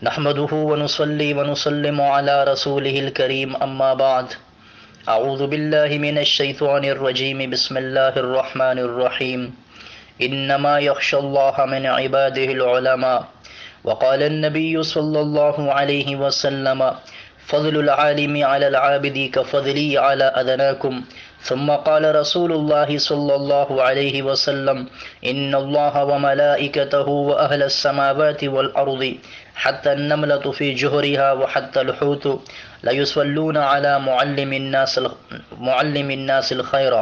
نحمده ونصلي ونسلم على رسوله الكريم أما بعد. أعوذ بالله من الشيطان الرجيم. بسم الله الرحمن الرحيم. إنما يخشى الله من عباده العلماء. وقال النبي صلى الله عليه وسلم: فضل العالم على العابد كفضلي على أدناكم. ثم قال رسول الله صلى الله عليه وسلم: إن الله وملائكته وأهل السماوات والأرض حتى النملة في جهرها وحتى الحوت لا يصلون على معلم الناس الخير.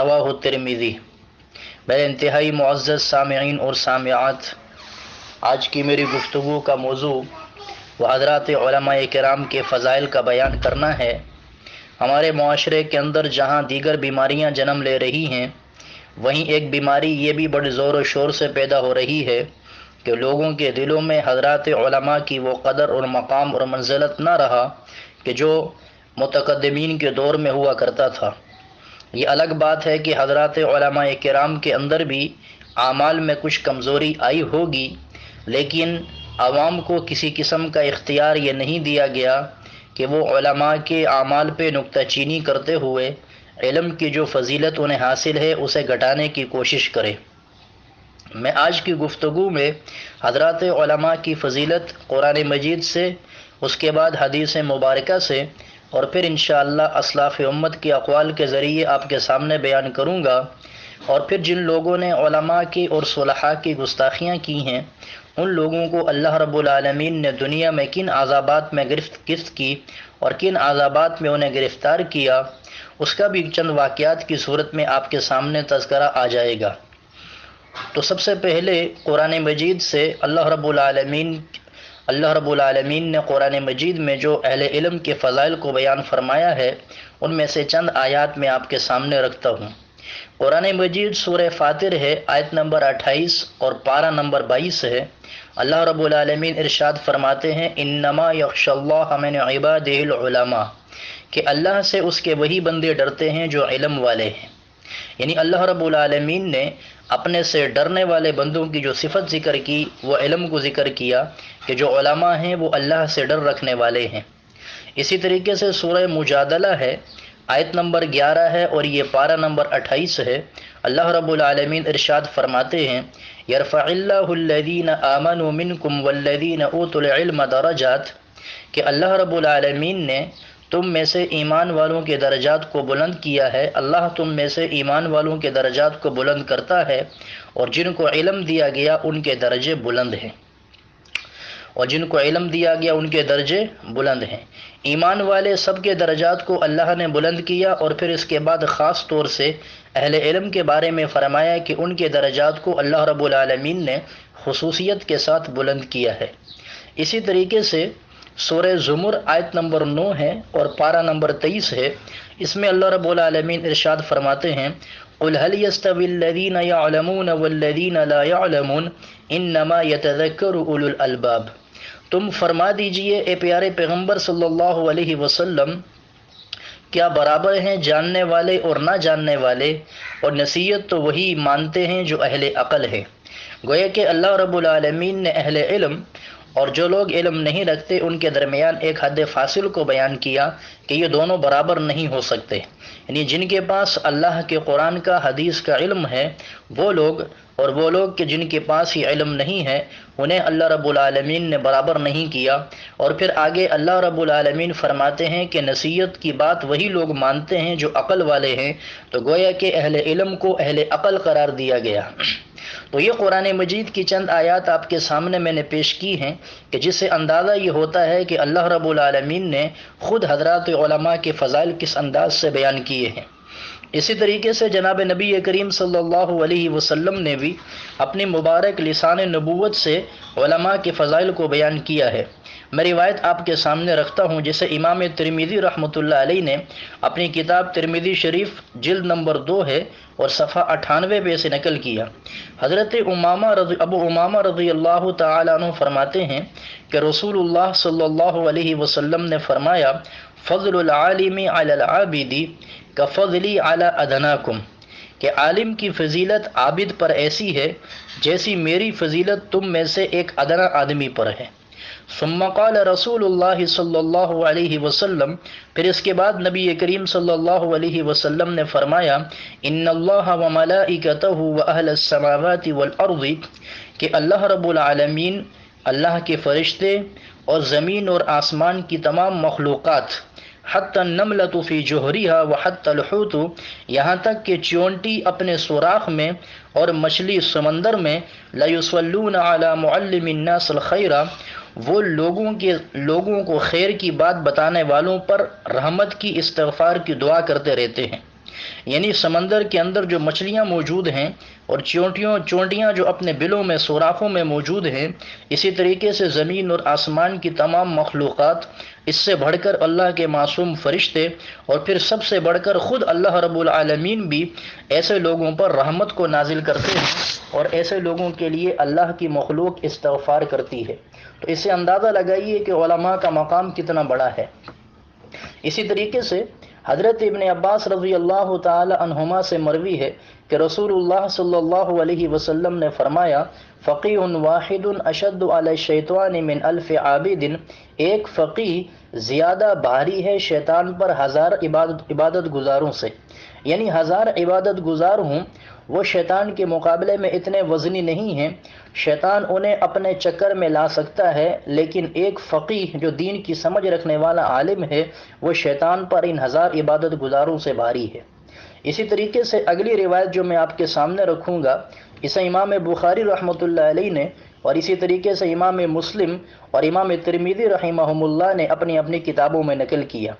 رواہ الترمذی. میرے انتہائی معزز سامعین اور سامعات، آج کی میری گفتگو کا موضوع وہ حضرات علماء کرام کے فضائل کا بیان کرنا ہے. ہمارے معاشرے کے اندر جہاں دیگر بیماریاں جنم لے رہی ہیں، وہیں ایک بیماری یہ بھی بڑے زور و شور سے پیدا ہو رہی ہے کہ لوگوں کے دلوں میں حضرات علماء کی وہ قدر اور مقام اور منزلت نہ رہا کہ جو متقدمین کے دور میں ہوا کرتا تھا. یہ الگ بات ہے کہ حضرات علماء کرام کے اندر بھی اعمال میں کچھ کمزوری آئی ہوگی، لیکن عوام کو کسی قسم کا اختیار یہ نہیں دیا گیا کہ وہ علماء کے اعمال پہ نکتہ چینی کرتے ہوئے علم کی جو فضیلت انہیں حاصل ہے اسے گھٹانے کی کوشش کرے. میں آج کی گفتگو میں حضرات علماء کی فضیلت قرآن مجید سے، اس کے بعد حدیث مبارکہ سے، اور پھر انشاءاللہ اسلاف امت کے اقوال کے ذریعے آپ کے سامنے بیان کروں گا. اور پھر جن لوگوں نے علماء کی اور صلحاء کی گستاخیاں کی ہیں، ان لوگوں کو اللہ رب العالمین نے دنیا میں کن عذابات میں گرفت کی اور کن عذابات میں انہیں گرفتار کیا، اس کا بھی چند واقعات کی صورت میں آپ کے سامنے تذکرہ آ جائے گا. تو سب سے پہلے قرآن مجید سے اللہ رب العالمین نے قرآن مجید میں جو اہل علم کے فضائل کو بیان فرمایا ہے، ان میں سے چند آیات میں آپ کے سامنے رکھتا ہوں. قرآن مجید سورہ فاطر ہے، آیت نمبر 28 اور پارہ نمبر 22 ہے. اللہ رب العالمین ارشاد فرماتے ہیں: انما یخشی اللہ من عبادہ العلماء، کہ اللہ سے اس کے وہی بندے ڈرتے ہیں جو علم والے ہیں. یعنی اللہ رب العالمین نے اپنے سے ڈرنے والے بندوں کی جو صفت ذکر کی، وہ علم کو ذکر کیا کہ جو علماء ہیں وہ اللہ سے ڈر رکھنے والے ہیں. اسی طریقے سے سورہ مجادلہ ہے، آیت نمبر 11 ہے اور یہ پارہ نمبر 28 ہے. اللہ رب العالمین ارشاد فرماتے ہیں: یرفع اللہ الذین آمنوا منکم والذین اوتوا العلم درجات، کہ اللہ رب العالمین نے تم میں سے ایمان والوں کے درجات کو بلند کیا ہے. اللہ تم میں سے ایمان والوں کے درجات کو بلند کرتا ہے، اور جن کو علم دیا گیا ان کے درجے بلند ہیں، اور جن کو علم دیا گیا ان کے درجے بلند ہیں. ایمان والے سب کے درجات کو اللہ نے بلند کیا، اور پھر اس کے بعد خاص طور سے اہل علم کے بارے میں فرمایا کہ ان کے درجات کو اللہ رب العالمین نے خصوصیت کے ساتھ بلند کیا ہے. اسی طریقے سے سورہ زمر آیت نمبر 9 ہے اور پارہ نمبر 23 ہے. اس میں اللہ رب العالمین ارشاد فرماتے ہیں: قل هل يستوي الذين يعلمون والذين لا يعلمون انما يتذكر اولو الالباب. تم فرما دیجئے اے پیارے پیغمبر صلی اللہ علیہ وسلم، کیا برابر ہیں جاننے والے اور نہ جاننے والے، اور نصیحت تو وہی مانتے ہیں جو اہل عقل ہیں. گویا کہ اللہ رب العالمین نے اہل علم اور جو لوگ علم نہیں رکھتے ان کے درمیان ایک حد فاصل کو بیان کیا کہ یہ دونوں برابر نہیں ہو سکتے. یعنی جن کے پاس اللہ کے قرآن کا، حدیث کا علم ہے، وہ لوگ، اور وہ لوگ کہ جن کے پاس ہی علم نہیں ہے، انہیں اللہ رب العالمین نے برابر نہیں کیا. اور پھر آگے اللہ رب العالمین فرماتے ہیں کہ نصیحت کی بات وہی لوگ مانتے ہیں جو عقل والے ہیں. تو گویا کہ اہل علم کو اہل عقل قرار دیا گیا. تو یہ قرآن مجید کی چند آیات آپ کے سامنے میں نے پیش کی ہیں کہ جس سے اندازہ یہ ہوتا ہے کہ اللہ رب العالمین نے خود حضرات علماء کے فضائل کس انداز سے بیان کیے ہیں. اسی طریقے سے جناب نبی کریم صلی اللہ علیہ وسلم نے بھی اپنی مبارک لسان نبوت سے علماء کے فضائل کو بیان کیا ہے. میں روایت آپ کے سامنے رکھتا ہوں جسے امام ترمذی رحمۃ اللہ علیہ نے اپنی کتاب ترمذی شریف جلد نمبر 2 ہے اور صفحہ 98 پہ سے نقل کیا. حضرت ابو امامہ رضی اللہ تعالیٰ عنہ فرماتے ہیں کہ رسول اللہ صلی اللہ علیہ وسلم نے فرمایا: فضل العالم علی العابد کفضلی علی ادناکم، کہ عالم کی فضیلت عابد پر ایسی ہے جیسی میری فضیلت تم میں سے ایک ادنا آدمی پر ہے۔ ثم قال رسول اللہ صلی اللہ علیہ وسلم، پھر اس کے بعد نبی کریم صلی اللہ علیہ وسلم نے فرمایا، ان اللہ و ملائکتہ و اہل السماوات والارض، کہ اللہ رب العالمین، اللہ کے فرشتے اور زمین اور آسمان کی تمام مخلوقات، حتی النملۃ فی جوہریہا وحتی الحوت، یہاں تک کہ چیونٹی اپنے سوراخ میں اور مچھلی سمندر میں، لیصلون علی معلم الناس الخیر، وہ لوگوں کو خیر کی بات بتانے والوں پر رحمت کی، استغفار کی دعا کرتے رہتے ہیں۔ یعنی سمندر کے اندر جو مچھلیاں موجود ہیں اور چونٹیاں جو اپنے بلوں میں سوراخوں میں موجود ہیں، اسی طریقے سے زمین اور آسمان کی تمام مخلوقات، اس سے بڑھ کر اللہ کے معصوم فرشتے، اور پھر سب سے بڑھ کر خود اللہ رب العالمین بھی ایسے لوگوں پر رحمت کو نازل کرتے ہیں، اور ایسے لوگوں کے لیے اللہ کی مخلوق استغفار کرتی ہے۔ تو اس سے اندازہ لگائیے کہ علماء کا مقام کتنا بڑا ہے۔ اسی طریقے سے حضرت ابن عباس رضی اللہ تعالی عنہما سے مروی ہے کہ رسول اللہ صلی اللہ علیہ وسلم نے فرمایا، فقیہ واحد اشد علی الشیطان من الف عابد، ایک فقیہ زیادہ بھاری ہے شیطان پر ہزار عبادت گزاروں سے۔ یعنی ہزار عبادت گزار ہوں وہ شیطان کے مقابلے میں اتنے وزنی نہیں ہیں، شیطان انہیں اپنے چکر میں لا سکتا ہے، لیکن ایک فقیہ جو دین کی سمجھ رکھنے والا عالم ہے، وہ شیطان پر ان ہزار عبادت گزاروں سے بھاری ہے۔ اسی طریقے سے اگلی روایت جو میں آپ کے سامنے رکھوں گا، اسے امام بخاری رحمۃ اللہ علیہ نے، اور اسی طریقے سے امام مسلم اور امام ترمذی رحمہم اللہ نے اپنی اپنی کتابوں میں نقل کیا۔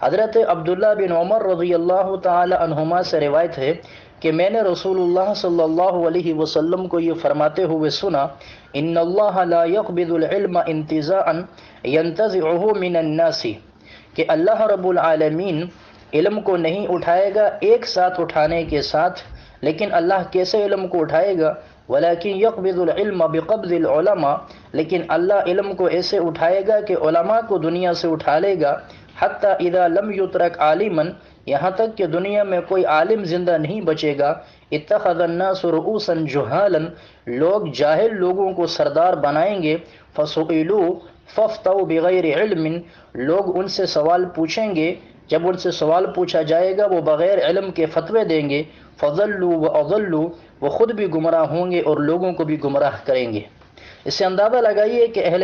حضرت عبداللہ بن عمر رضی اللہ تعالی عنہما سے روایت ہے کہ میں نے رسول اللہ صلی اللہ علیہ وسلم کو یہ فرماتے ہوئے سنا، ان اللہ لا يقبض العلم انتزاعا ينتزعه من الناس، کہ اللہ رب العالمین علم کو نہیں اٹھائے گا ایک ساتھ اٹھانے کے ساتھ، لیکن اللہ کیسے علم کو اٹھائے گا؟ ولیکن یقبض العلم بقبض العلماء، لیکن اللہ علم کو ایسے اٹھائے گا کہ علماء کو دنیا سے اٹھا لے گا، حتی اذا لم یترک عالما، یہاں تک کہ دنیا میں کوئی عالم زندہ نہیں بچے گا، اتخذ الناس رؤوسا جہالا، لوگ جاہل لوگوں کو سردار بنائیں گے، فسئلوا فافتوا بغیر علم، لوگ ان سے سوال پوچھیں گے، جب ان سے سوال پوچھا جائے گا وہ بغیر علم کے فتوے دیں گے، فضلوا واضلوا، وہ خود بھی گمراہ ہوں گے اور لوگوں کو بھی گمراہ کریں گے۔ اس سے اندازہ لگائیے کہ اہل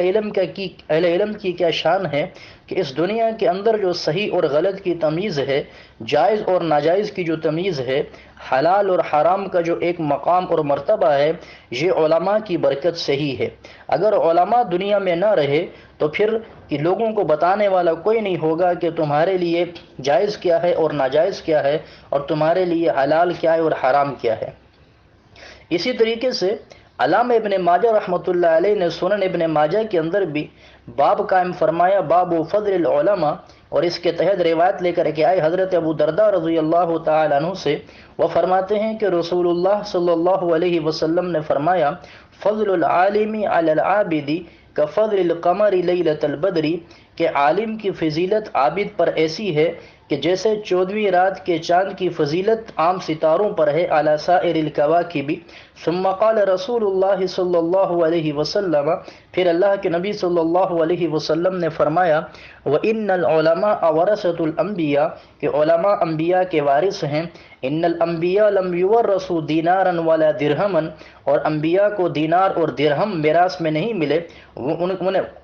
علم کی کیا شان ہے کہ اس دنیا کے اندر جو صحیح اور غلط کی تمیز ہے، جائز اور ناجائز کی جو تمیز ہے، حلال اور حرام کا جو ایک مقام اور مرتبہ ہے، یہ علماء کی برکت سے ہی ہے۔ اگر علماء دنیا میں نہ رہے تو پھر کہ لوگوں کو بتانے والا کوئی نہیں ہوگا کہ تمہارے لیے جائز کیا ہے اور ناجائز کیا ہے، اور تمہارے لیے حلال کیا ہے اور حرام کیا ہے۔ اسی طریقے سے علامہ ابن ماجہ رحمۃ اللہ علیہ نے سنن ابن ماجہ کے اندر بھی باب قائم فرمایا، باب فضل العلماء، اور اس کے تحت روایت لے کر کے آئے حضرت ابو درداء رضی اللہ تعالی عنہ سے، وہ فرماتے ہیں کہ رسول اللہ صلی اللہ علیہ وسلم نے فرمایا، فضل العالم علی العابد کفضل القمر لیلۃ البدر، کہ عالم کی فضیلت عابد پر ایسی ہے کہ جیسے 14ویں رات کے چاند کی فضیلت عام ستاروں پر ہے، علی سائر الکواکب۔ ثم قال رسول اللہ صلی اللہ علیہ وسلم، پھر اللہ کے نبی صلی اللہ علیہ وسلم نے فرمایا، وَإِنَّ الْعُلَمَاءَ وَرَثَةُ الْأَنْبِيَاء، کہ علماء انبیاء کے وارث ہیں۔ ان الانبیاء لم یورثوا دینارا ولا درہما، اور انبیاء کو دینار اور درہم میراث میں نہیں ملے،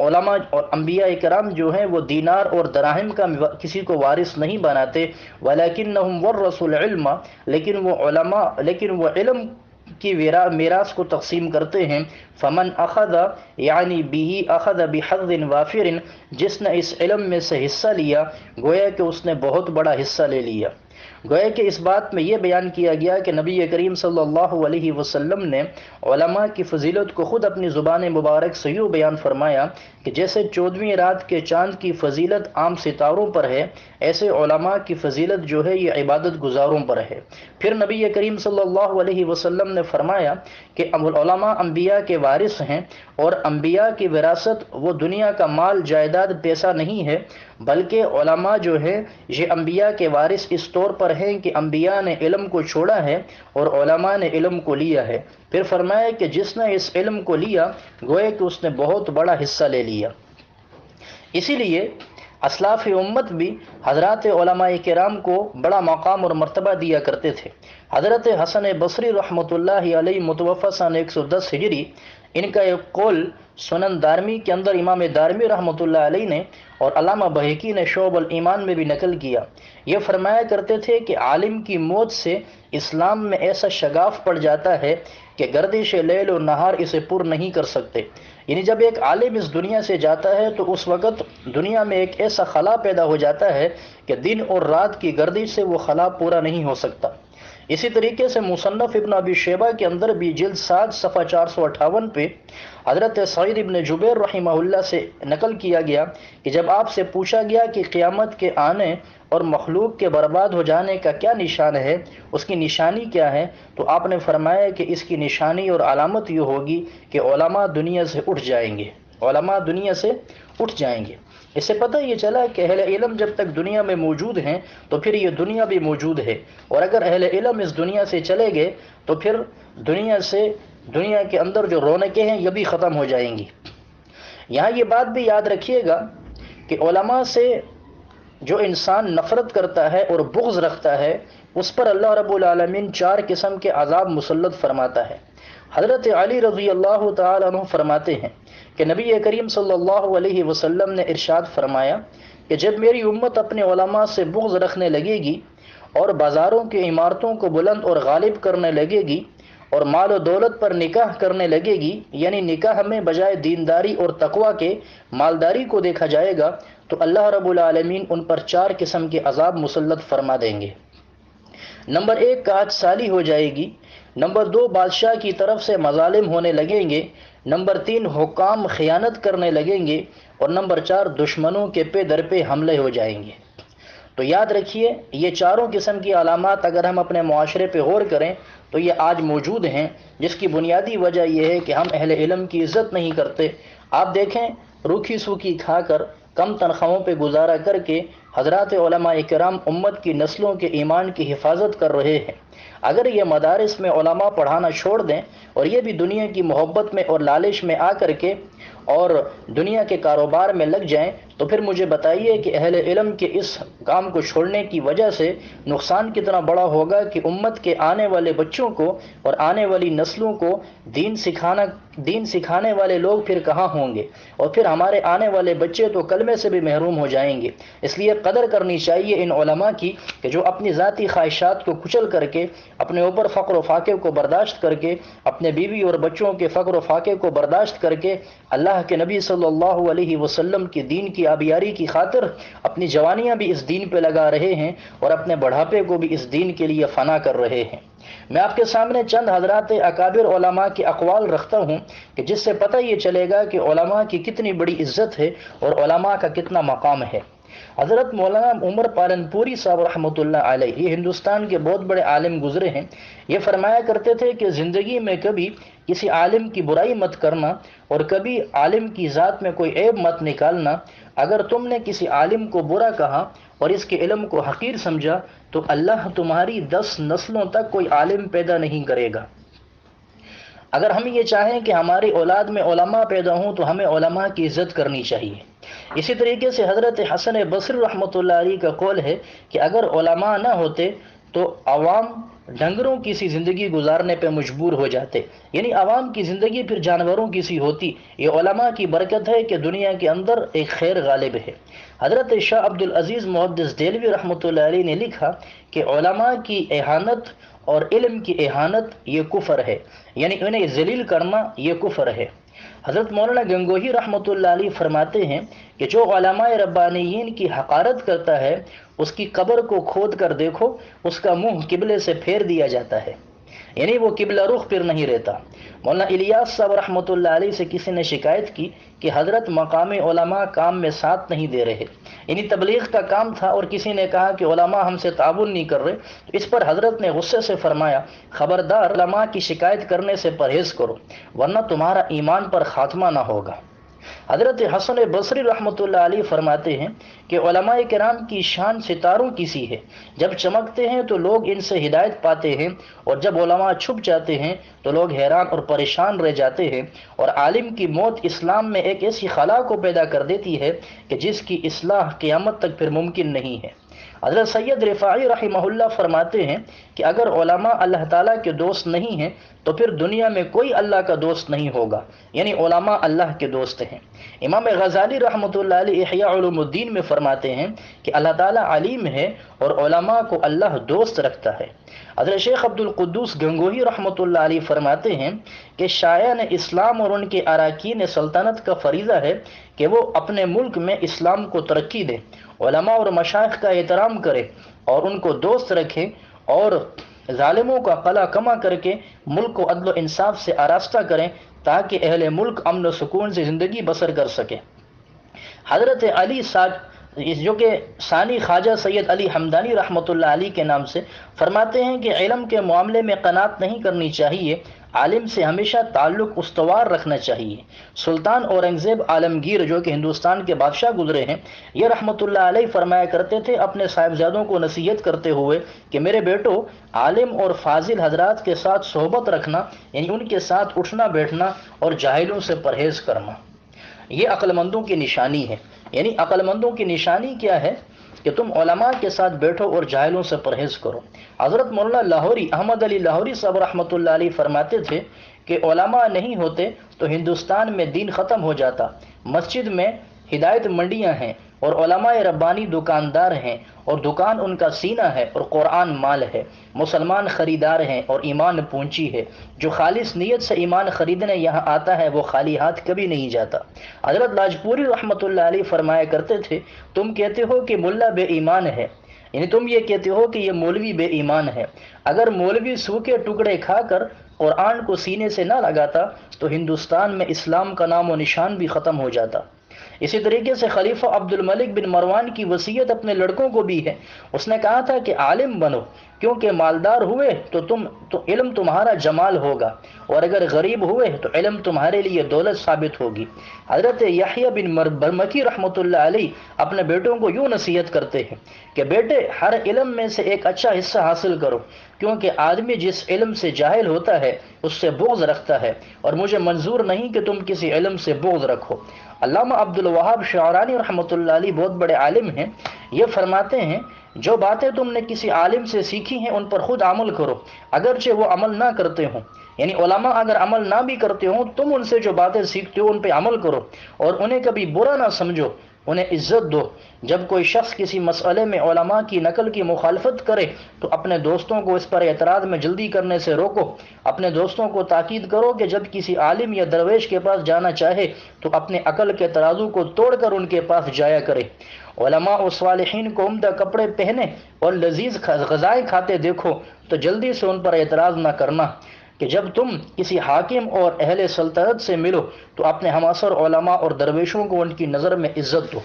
علماء اور انبیاء کرام جو ہیں وہ دینار اور دراہم کا کسی کو وارث نہیں بناتے، ولیکنہم ورثوا العلم، لیکن وہ علم کی میراث کو تقسیم کرتے ہیں۔ فمن اخذ یعنی بھی اخذ بحظ وافر، جس نے اس علم میں سے حصہ لیا گویا کہ اس نے بہت بڑا حصہ لے لیا۔ گویا کہ اس بات میں یہ بیان کیا گیا کہ نبی کریم صلی اللہ علیہ وسلم نے علماء کی فضیلت کو خود اپنی زبان مبارک سے یوں بیان فرمایا کہ جیسے 14ویں رات کے چاند کی فضیلت عام ستاروں پر ہے، ایسے علماء کی فضیلت جو ہے یہ عبادت گزاروں پر ہے۔ پھر نبی کریم صلی اللہ علیہ وسلم نے فرمایا کہ علماء انبیاء کے وارث ہیں، اور انبیاء کی وراثت وہ دنیا کا مال جائیداد پیسہ نہیں ہے، بلکہ علماء جو ہے یہ انبیاء کے وارث اس طور طور پر ہیں کہ انبیاء نے علم کو چھوڑا ہے اور علماء نے علم کو لیا ہے۔ پھر فرمایا کہ جس نے اس علم کو لیا گویا کہ اس نے بہت بڑا حصہ لے لیا۔ اسی لیے اسلاف امت بھی حضرات علماء کرام کو بڑا مقام اور مرتبہ دیا کرتے تھے۔ حضرت حسن بصری رحمۃ اللہ علیہ متوفی سن 110 ہجری، ان کا ایک قول سنن دارمی کے اندر امام دارمی رحمۃ اللہ علیہ نے اور علامہ بہقی نے شعب الایمان میں بھی نقل کیا۔ یہ فرمایا کرتے تھے کہ عالم کی موت سے اسلام میں ایسا شگاف پڑ جاتا ہے کہ گردش لیل و نہار اسے پر نہیں کر سکتے۔ یعنی جب ایک عالم اس دنیا سے جاتا ہے تو اس وقت دنیا میں ایک ایسا خلا پیدا ہو جاتا ہے کہ دن اور رات کی گردش سے وہ خلا پورا نہیں ہو سکتا۔ اسی طریقے سے مصنف ابن ابی شیبہ کے اندر بھی جلد 7 صفحہ 458 پہ حضرت سعید ابن جبیر رحمہ اللہ سے نقل کیا گیا کہ جب آپ سے پوچھا گیا کہ قیامت کے آنے اور مخلوق کے برباد ہو جانے کا کیا نشان ہے، اس کی نشانی کیا ہے، تو آپ نے فرمایا کہ اس کی نشانی اور علامت یہ ہوگی کہ علماء دنیا سے اٹھ جائیں گے، علماء دنیا سے اٹھ جائیں گے۔ اس سے پتہ یہ چلا کہ اہل علم جب تک دنیا میں موجود ہیں تو پھر یہ دنیا بھی موجود ہے، اور اگر اہل علم اس دنیا سے چلے گئے تو پھر دنیا کے اندر جو رونقیں ہیں یہ بھی ختم ہو جائیں گی۔ یہاں یہ بات بھی یاد رکھیے گا کہ علماء سے جو انسان نفرت کرتا ہے اور بغض رکھتا ہے اس پر اللہ رب العالمین 4 قسم کے عذاب مسلط فرماتا ہے۔ حضرت علی رضی اللہ تعالی عنہ فرماتے ہیں کہ نبی کریم صلی اللہ علیہ وسلم نے ارشاد فرمایا کہ جب میری امت اپنے علماء سے بغض رکھنے لگے گی اور بازاروں کی عمارتوں کو بلند اور غالب کرنے لگے گی اور مال و دولت پر نکاح کرنے لگے گی، یعنی نکاح میں بجائے دینداری اور تقوی کے مالداری کو دیکھا جائے گا، تو اللہ رب العالمین ان پر 4 قسم کے عذاب مسلط فرما دیں گے۔ نمبر 1 کاج سالی ہو جائے گی، نمبر 2 بادشاہ کی طرف سے مظالم ہونے لگیں گے، نمبر 3 حکام خیانت کرنے لگیں گے، اور نمبر 4 دشمنوں کے پہ در پہ حملے ہو جائیں گے۔ تو یاد رکھیے یہ 4 قسم کی علامات اگر ہم اپنے معاشرے پہ غور کریں تو یہ آج موجود ہیں، جس کی بنیادی وجہ یہ ہے کہ ہم اہل علم کی عزت نہیں کرتے۔ آپ دیکھیں روکھی سوکھی کھا کر کم تنخواہوں پہ گزارا کر کے حضرات علماء کرام امت کی نسلوں کے ایمان کی حفاظت کر رہے ہیں۔ اگر یہ مدارس میں علماء پڑھانا چھوڑ دیں اور یہ بھی دنیا کی محبت میں اور لالچ میں آ کر کے اور دنیا کے کاروبار میں لگ جائیں تو پھر مجھے بتائیے کہ اہل علم کے اس کام کو چھوڑنے کی وجہ سے نقصان کتنا بڑا ہوگا کہ امت کے آنے والے بچوں کو اور آنے والی نسلوں کو دین سکھانے والے لوگ پھر کہاں ہوں گے، اور پھر ہمارے آنے والے بچے تو کلمے سے بھی محروم ہو جائیں گے۔ اس لیے قدر کرنی چاہیے ان علماء کی کہ جو اپنی ذاتی خواہشات کو کچل کر کے، اپنے اوپر فقر و فاقے کو برداشت کر کے، اپنے بیوی اور بچوں کے فقر و فاقے کو برداشت کر کے اللہ کے نبی صلی اللہ علیہ وسلم کی دین کی آبیاری کی خاطر اپنی جوانیاں بھی اس دین پہ لگا رہے ہیں اور اپنے بڑھاپے کو بھی اس دین کے لیے فنا کر رہے ہیں۔ میں آپ کے سامنے چند حضرات اکابر علماء کے اقوال رکھتا ہوں کہ جس سے پتہ یہ چلے گا کہ علماء کی کتنی بڑی عزت ہے اور علماء کا کتنا مقام ہے۔ حضرت مولانا عمر پالنپوری صاحب رحمۃ اللہ علیہ، یہ ہندوستان کے بہت بڑے عالم گزرے ہیں، یہ فرمایا کرتے تھے کہ زندگی میں کبھی کسی عالم کی برائی مت کرنا اور کبھی عالم کی ذات میں کوئی عیب مت نکالنا۔ اگر تم نے کسی عالم کو برا کہا اور اس کے علم کو حقیر سمجھا تو اللہ تمہاری 10 نسلوں تک کوئی عالم پیدا نہیں کرے گا۔ اگر ہم یہ چاہیں کہ ہماری اولاد میں علماء پیدا ہوں تو ہمیں علماء کی عزت کرنی چاہیے۔ اسی طریقے سے حضرت حسن بصری رحمۃ اللہ علیہ کا قول ہے کہ اگر علماء نہ ہوتے تو عوام ڈنگروں کی سی زندگی گزارنے پہ مجبور ہو جاتے، یعنی عوام کی زندگی پھر جانوروں کی سی ہوتی۔ یہ علماء کی برکت ہے کہ دنیا کے اندر ایک خیر غالب ہے۔ حضرت شاہ عبد العزیز محدث دہلوی رحمۃ اللہ علیہ نے لکھا کہ علماء کی اہانت اور علم کی اہانت یہ کفر ہے، یعنی انہیں ذلیل کرنا یہ کفر ہے۔ حضرت مولانا گنگوہی رحمۃ اللہ علیہ فرماتے ہیں کہ جو علماء ربانیین کی حقارت کرتا ہے اس کی قبر کو کھود کر دیکھو، اس کا منہ قبلے سے پھیر دیا جاتا ہے، یعنی وہ قبلہ رخ پھر نہیں رہتا۔ مولانا الیاس صاحب رحمۃ اللہ علیہ سے کسی نے شکایت کی کہ حضرت مقامی علماء کام میں ساتھ نہیں دے رہے، یعنی تبلیغ کا کام تھا اور کسی نے کہا کہ علماء ہم سے تعاون نہیں کر رہے، تو اس پر حضرت نے غصے سے فرمایا خبردار علماء کی شکایت کرنے سے پرہیز کرو ورنہ تمہارا ایمان پر خاتمہ نہ ہوگا۔ حضرت حسن بصری رحمۃ اللہ علیہ فرماتے ہیں کہ علماء کرام کی شان ستاروں کی سی ہے، جب چمکتے ہیں تو لوگ ان سے ہدایت پاتے ہیں، اور جب علماء چھپ جاتے ہیں تو لوگ حیران اور پریشان رہ جاتے ہیں، اور عالم کی موت اسلام میں ایک ایسی خلا کو پیدا کر دیتی ہے کہ جس کی اصلاح قیامت تک پھر ممکن نہیں ہے۔ حضرت سید رفاعی رحمہ اللہ فرماتے ہیں کہ اگر علماء اللہ تعالیٰ کے دوست نہیں ہیں تو پھر دنیا میں کوئی اللہ کا دوست نہیں ہوگا، یعنی علماء اللہ کے دوست ہیں۔ امام غزالی رحمۃ اللہ علیہ احیاء علوم الدین میں فرماتے ہیں کہ اللہ تعالیٰ علیم ہے اور علماء کو اللہ دوست رکھتا ہے۔ حضرت شیخ عبد القدوس گنگوہی رحمۃ اللہ علیہ فرماتے ہیں کہ شایان اسلام اور ان کے اراکین سلطنت کا فریضہ ہے کہ وہ اپنے ملک میں اسلام کو ترقی دیں، علماء اور مشائخ کا احترام کرے اور ان کو دوست رکھے، اور ظالموں کا قلع کما کر کے ملک کو عدل و انصاف سے آراستہ کریں تاکہ اہل ملک امن و سکون سے زندگی بسر کر سکے۔ حضرت علی جو کہ ثانی خواجہ سید علی حمدانی رحمۃ اللہ علیہ کے نام سے فرماتے ہیں کہ علم کے معاملے میں قناعت نہیں کرنی چاہیے، عالم سے ہمیشہ تعلق استوار رکھنا چاہیے۔ سلطان اورنگزیب عالمگیر جو کہ ہندوستان کے بادشاہ گزرے ہیں، یہ رحمۃ اللہ علیہ فرمایا کرتے تھے اپنے صاحبزادوں کو نصیحت کرتے ہوئے کہ میرے بیٹو، عالم اور فاضل حضرات کے ساتھ صحبت رکھنا، یعنی ان کے ساتھ اٹھنا بیٹھنا اور جاہلوں سے پرہیز کرنا، یہ عقل مندوں کی نشانی ہے۔ یعنی عقل مندوں کی نشانی کیا ہے کہ تم علماء کے ساتھ بیٹھو اور جاہلوں سے پرہیز کرو۔ حضرت مولانا لاہوری احمد علی لاہوری صاحب رحمۃ اللہ علیہ فرماتے تھے کہ علماء نہیں ہوتے تو ہندوستان میں دین ختم ہو جاتا۔ مسجد میں ہدایت منڈیاں ہیں اور علماء ربانی دکاندار ہیں، اور دکان ان کا سینہ ہے اور قرآن مال ہے۔ مسلمان خریدار ہیں اور ایمان پونچی ہے۔ جو خالص نیت سے ایمان خریدنے یہاں آتا ہے وہ خالی ہاتھ کبھی نہیں جاتا۔ حضرت لاجپوری رحمۃ اللہ علیہ فرمایا کرتے تھے تم کہتے ہو کہ ملا بے ایمان ہے، یعنی تم یہ کہتے ہو کہ یہ مولوی بے ایمان ہے۔ اگر مولوی سوکھے ٹکڑے کھا کر قرآن کو سینے سے نہ لگاتا تو ہندوستان میں اسلام کا نام و نشان بھی ختم ہو جاتا۔ اسی طریقے سے خلیفہ عبد الملک بن مروان کی وصیت اپنے لڑکوں کو بھی ہے۔ اس نے کہا تھا کہ عالم بنو، کیونکہ مالدار ہوئے تو علم تمہارا جمال ہوگا، اور اگر غریب ہوئے تو علم تمہارے لیے دولت ثابت ہوگی۔ حضرت یحییٰ بن برمکی رحمۃ اللہ علیہ اپنے بیٹوں کو یوں نصیحت کرتے ہیں کہ بیٹے، ہر علم میں سے ایک اچھا حصہ حاصل کرو، کیونکہ آدمی جس علم سے جاہل ہوتا ہے اس سے بغض رکھتا ہے، اور مجھے منظور نہیں کہ تم کسی علم سے بغض رکھو۔ علامہ عبد الوہاب شعرانی رحمۃ اللہ علیہ بہت بڑے عالم ہیں، یہ فرماتے ہیں جو باتیں تم نے کسی عالم سے سیکھی ہیں ان پر خود عمل کرو، اگرچہ وہ عمل نہ کرتے ہوں۔ یعنی علماء اگر عمل نہ بھی کرتے ہوں، تم ان سے جو باتیں سیکھتے ہو ان پہ عمل کرو، اور انہیں کبھی برا نہ سمجھو، انہیں عزت دو۔ جب کوئی شخص کسی مسئلے میں علماء کی نقل کی مخالفت کرے تو اپنے دوستوں کو اس پر اعتراض میں جلدی کرنے سے روکو۔ اپنے دوستوں کو تاکید کرو کہ جب کسی عالم یا درویش کے پاس جانا چاہے تو اپنے عقل کے ترازو کو توڑ کر ان کے پاس جایا کرے۔ علماء و صالحین کو عمدہ کپڑے پہنے اور لذیذ غذائیں کھاتے دیکھو تو جلدی سے ان پر اعتراض نہ کرنا، کہ جب تم کسی حاکم اور اہل سلطنت سے ملو تو اپنے ہم عصر علماء اور درویشوں کو ان کی نظر میں عزت دو۔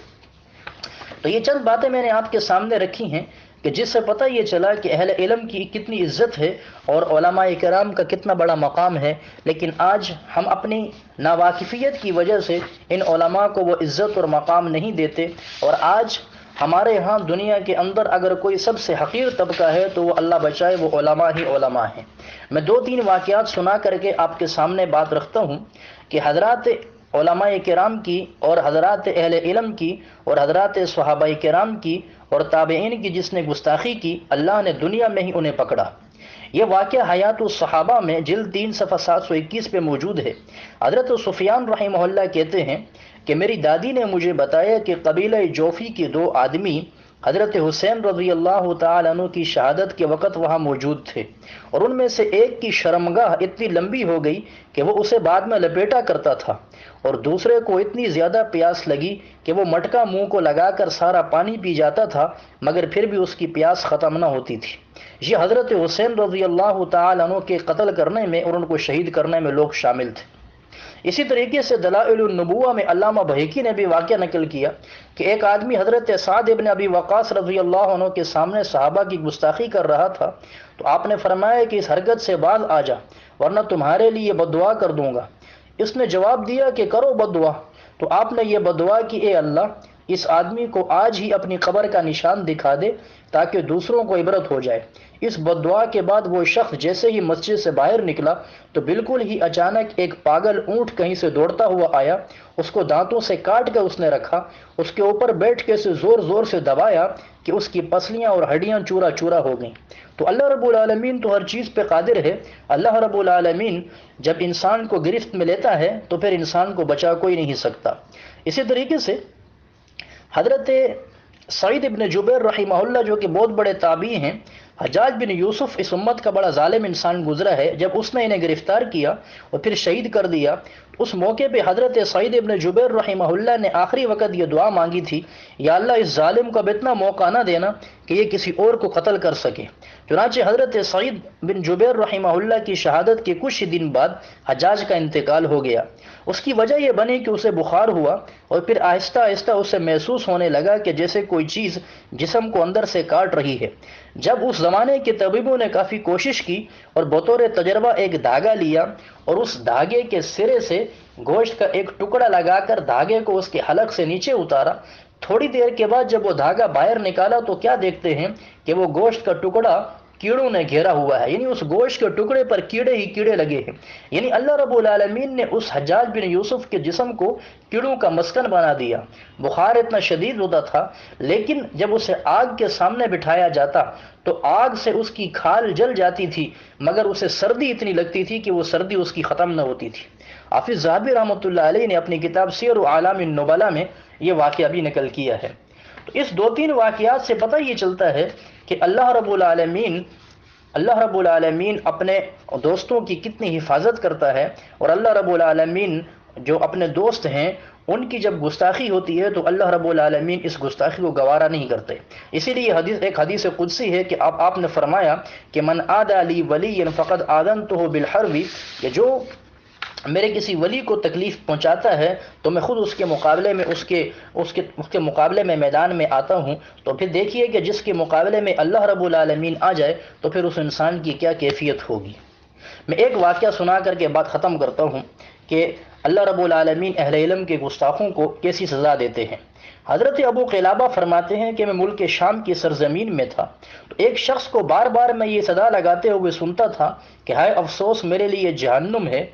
تو یہ چند باتیں میں نے آپ کے سامنے رکھی ہیں کہ جس سے پتہ یہ چلا کہ اہل علم کی کتنی عزت ہے اور علماء کرام کا کتنا بڑا مقام ہے، لیکن آج ہم اپنی ناواقفیت کی وجہ سے ان علماء کو وہ عزت اور مقام نہیں دیتے، اور آج ہمارے ہاں دنیا کے اندر اگر کوئی سب سے حقیر طبقہ ہے تو وہ اللہ بچائے وہ علماء ہی علماء ہیں۔ میں 2-3 واقعات سنا کر کے آپ کے سامنے بات رکھتا ہوں کہ حضرات علماء کرام کی اور حضرات اہل علم کی اور حضرات صحابہ کرام کی اور تابعین کی جس نے گستاخی کی، اللہ نے دنیا میں ہی انہیں پکڑا۔ یہ واقعہ حیات الصحابہ میں جلد 3 صفحہ 721 پہ موجود ہے۔ حضرت سفیان رحمہ اللہ کہتے ہیں کہ میری دادی نے مجھے بتایا کہ قبیلہ جوفی کے 2 آدمی حضرت حسین رضی اللہ تعالیٰ عنہ کی شہادت کے وقت وہاں موجود تھے، اور ان میں سے ایک کی شرمگاہ اتنی لمبی ہو گئی کہ وہ اسے بعد میں لپیٹا کرتا تھا، اور دوسرے کو اتنی زیادہ پیاس لگی کہ وہ مٹکا منہ کو لگا کر سارا پانی پی جاتا تھا مگر پھر بھی اس کی پیاس ختم نہ ہوتی تھی۔ یہ حضرت حسین رضی اللہ تعالیٰ عنہ کے قتل کرنے میں اور ان کو شہید کرنے میں لوگ شامل تھے۔ اسی طریقے سے دلائل النبوہ میں علامہ بہیقی نے بھی واقعہ نقل کیا کہ ایک آدمی حضرت سعد ابن ابی وقاص رضی اللہ عنہ کے سامنے صحابہ کی گستاخی کر رہا تھا، تو آپ نے فرمایا کہ اس حرکت سے باز آ جا ورنہ تمہارے لیے بد دعا کر دوں گا۔ اس نے جواب دیا کہ کرو بد دعا، تو آپ نے یہ بدعا کہ اے اللہ اس آدمی کو آج ہی اپنی قبر کا نشان دکھا دے تاکہ دوسروں کو عبرت ہو جائے۔ اس بدعا کے بعد وہ شخص جیسے ہی مسجد سے باہر نکلا تو بالکل ہی اچانک ایک پاگل اونٹ کہیں سے دوڑتا ہوا آیا، اس کو دانتوں سے کاٹ کر اس نے رکھا، اس کے اوپر بیٹھ کے اسے زور زور سے دبایا کہ اس کی پسلیاں اور ہڈیاں چورا چورا ہو گئیں۔ تو اللہ رب العالمین تو ہر چیز پہ قادر ہے۔ اللہ رب العالمین جب انسان کو گرفت میں لیتا ہے تو پھر انسان کو بچا کوئی نہیں سکتا۔ اسی طریقے سے حضرت سعید ابن جبیر رحمہ اللہ جو کہ بہت بڑے تابعی ہیں، حجاج بن یوسف اس امت کا بڑا ظالم انسان گزرا ہے، جب اس نے انہیں گرفتار کیا اور پھر شہید کر دیا، اس موقع پہ حضرت سعید ابن جبیر رحمہ اللہ نے آخری وقت یہ دعا مانگی تھی، یا اللہ اس ظالم کو اب اتنا موقع نہ دینا کہ یہ کسی اور کو قتل کر سکے۔ چنانچہ حضرت سعید بن جبیر رحمہ اللہ کی شہادت کے کچھ ہی دن بعد حجاج کا انتقال ہو گیا۔ اس کی وجہ یہ بنی کہ اسے بخار ہوا اور پھر آہستہ آہستہ اسے محسوس ہونے لگا کہ جیسے کوئی چیز جسم کو اندر سے کاٹ رہی ہے۔ جب اس زمانے کے طبیبوں نے کافی کوشش کی اور بطور تجربہ ایک دھاگا لیا اور اس دھاگے کے سرے سے گوشت کا ایک ٹکڑا لگا کر دھاگے کو اس کے حلق سے نیچے اتارا، تھوڑی دیر کے بعد جب وہ دھاگا باہر نکالا تو کیا دیکھتے ہیں کہ وہ گوشت کا ٹکڑا کیڑوں نے گھیرا ہوا ہے، یعنی اس گوشت کے ٹکڑے پر کیڑے ہی کیڑے لگے ہیں۔ یعنی اللہ رب العالمین نے اس حجاج بن یوسف کے جسم کو کیڑوں کا مسکن بنا دیا۔ بخار اتنا شدید ہوتا تھا، لیکن جب اسے آگ کے سامنے بٹھایا جاتا تو آگ سے اس کی کھال جل جاتی تھی، مگر اسے سردی اتنی لگتی تھی کہ وہ سردی اس کی ختم نہ ہوتی تھی۔ حافظ ذہبی رحمۃ اللہ علیہ نے اپنی کتاب سیر اعلام النبلاء میں یہ واقعہ بھی نقل کیا ہے۔ تو اس دو تین واقعات سے پتہ یہ چلتا ہے کہ اللہ رب العالمین اپنے دوستوں کی کتنی حفاظت کرتا ہے، اور اللہ رب العالمین جو اپنے دوست ہیں ان کی جب گستاخی ہوتی ہے تو اللہ رب العالمین اس گستاخی کو گوارا نہیں کرتے۔ اسی لیے ایک حدیث قدسی ہے کہ آپ نے فرمایا کہ من عادى لي وليا فقد آذنته بالحرب، کہ جو میرے کسی ولی کو تکلیف پہنچاتا ہے تو میں خود اس کے مقابلے میں اس کے مقابلے میں میدان میں آتا ہوں۔ تو پھر دیکھیے کہ جس کے مقابلے میں اللہ رب العالمین آ جائے تو پھر اس انسان کی کیا کیفیت ہوگی۔ میں ایک واقعہ سنا کر کے بات ختم کرتا ہوں کہ اللہ رب العالمین اہل علم کے گستاخوں کو کیسی سزا دیتے ہیں۔ حضرت ابو قلابہ فرماتے ہیں کہ میں ملک شام کی سرزمین میں تھا، تو ایک شخص کو بار بار میں یہ صدا لگاتے ہوئے سنتا تھا کہ ہائے افسوس میرے لیے جہنم ہے۔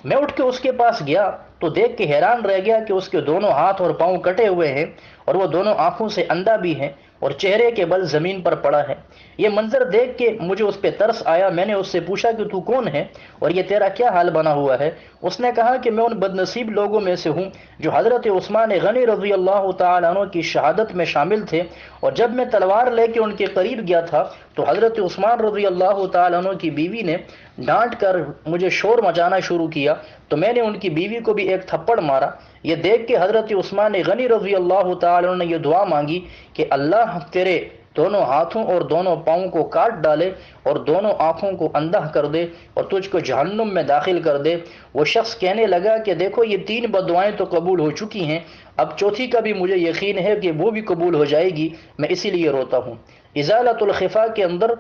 میں اٹھ کے اس کے پاس گیا تو دیکھ کے حیران رہ گیا کہ اس کے دونوں ہاتھ اور پاؤں کٹے ہوئے ہیں اور وہ دونوں آنکھوں سے اندھا بھی ہے اور چہرے کے بل زمین پر پڑا ہے۔ یہ منظر دیکھ کے مجھے اس پہ ترس آیا۔ میں نے اس سے پوچھا کہ تو کون ہے اور یہ تیرا کیا حال بنا ہوا ہے؟ اس نے کہا کہ میں ان بدنصیب لوگوں میں سے ہوں جو حضرت عثمان غنی رضی اللہ تعالیٰ عنہ کی شہادت میں شامل تھے، اور جب میں تلوار لے کے ان کے قریب گیا تھا تو حضرت عثمان رضی اللہ تعالیٰ عنہ کی بیوی نے ڈانٹ کر مجھے شور مچانا شروع کیا، تو میں نے ان کی بیوی کو بھی ایک تھپڑ مارا۔ یہ دیکھ کے حضرت عثمان غنی رضی اللہ تعالیٰ عنہ نے یہ دعا مانگی کہ اللہ تیرے دونوں ہاتھوں اور دونوں پاؤں کو کاٹ ڈالے اور دونوں آنکھوں کو اندھا کر دے اور تجھ کو جہنم میں داخل کر دے۔ وہ شخص کہنے لگا کہ دیکھو یہ 3 بددعائیں تو قبول ہو چکی ہیں، اب چوتھی کا بھی مجھے یقین ہے کہ وہ بھی قبول ہو جائے گی، میں اسی لیے روتا ہوں۔ ازالۃ الخفا کے اندر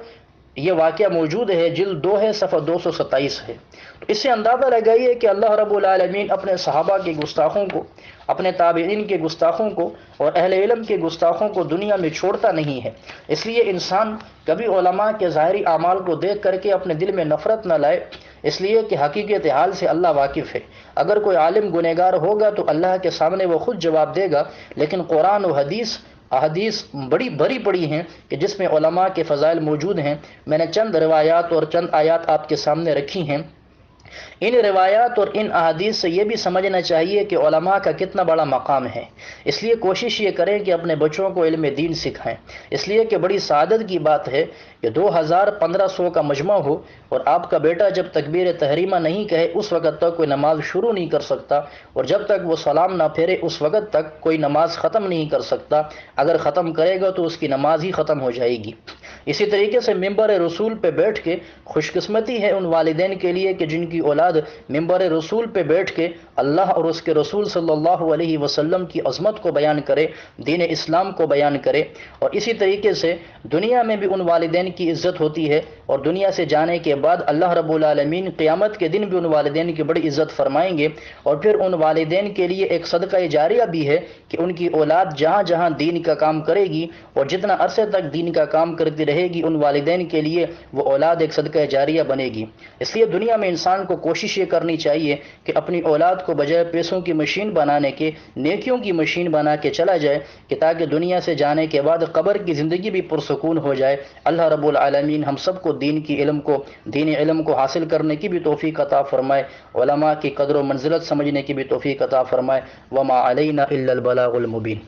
یہ واقعہ موجود ہے، جلد 2 ہے، صفحہ 227 ہے۔ تو اس سے اندازہ لگائیے کہ اللہ رب العالمین اپنے صحابہ کے گستاخوں کو، اپنے تابعین کے گستاخوں کو اور اہل علم کے گستاخوں کو دنیا میں چھوڑتا نہیں ہے۔ اس لیے انسان کبھی علماء کے ظاہری اعمال کو دیکھ کر کے اپنے دل میں نفرت نہ لائے، اس لیے کہ حقیقت حال سے اللہ واقف ہے۔ اگر کوئی عالم گنہگار ہوگا تو اللہ کے سامنے وہ خود جواب دے گا، لیکن قرآن و احادیث بڑی بھری پڑی ہیں کہ جس میں علماء کے فضائل موجود ہیں۔ میں نے چند روایات اور چند آیات آپ کے سامنے رکھی ہیں۔ ان روایات اور ان احادیث سے یہ بھی سمجھنا چاہیے کہ علماء کا کتنا بڑا مقام ہے۔ اس لیے کوشش یہ کریں کہ اپنے بچوں کو علم دین سکھائیں، اس لیے کہ بڑی سعادت کی بات ہے کہ 2500 کا مجمع ہو اور آپ کا بیٹا جب تکبیر تحریمہ نہیں کہے اس وقت تک کوئی نماز شروع نہیں کر سکتا، اور جب تک وہ سلام نہ پھیرے اس وقت تک کوئی نماز ختم نہیں کر سکتا۔ اگر ختم کرے گا تو اس کی نماز ہی ختم ہو جائے گی۔ اسی طریقے سے ممبر رسول پہ بیٹھ کے خوش قسمتی ہے ان والدین کے لیے کہ جن کی اولاد ممبر رسول پہ بیٹھ کے اللہ اور اس کے رسول صلی اللہ علیہ وسلم کی عظمت کو بیان کرے، دین اسلام کو بیان کرے، اور اسی طریقے سے دنیا میں بھی ان والدین کی عزت ہوتی ہے، اور دنیا سے جانے کے بعد اللہ رب العالمین قیامت کے دن بھی ان والدین کی بڑی عزت فرمائیں گے، اور پھر ان والدین کے لیے ایک صدقہ جاریہ بھی ہے کہ ان کی اولاد جہاں جہاں دین کا کام کرے گی اور جتنا عرصے تک دین کا کام کرتی رہے گی، ان والدین کے لیے وہ اولاد ایک صدقہ جاریہ بنے گی۔ اس لیے دنیا میں انسان کو کوشش یہ کرنی چاہیے کہ اپنی اولاد کو بجائے پیسوں کی مشین بنانے کے نیکیوں کی مشین بنا کے چلا جائے، کہ تاکہ دنیا سے جانے کے بعد قبر کی زندگی بھی پرسکون ہو جائے۔ اللہ رب العالمین ہم سب کو دین علم کو حاصل کرنے کی بھی توفیق عطا فرمائے، علماء کی قدر و منزلت سمجھنے کی بھی توفیق عطا فرمائے۔ وما علینا الا البلاغ المبین۔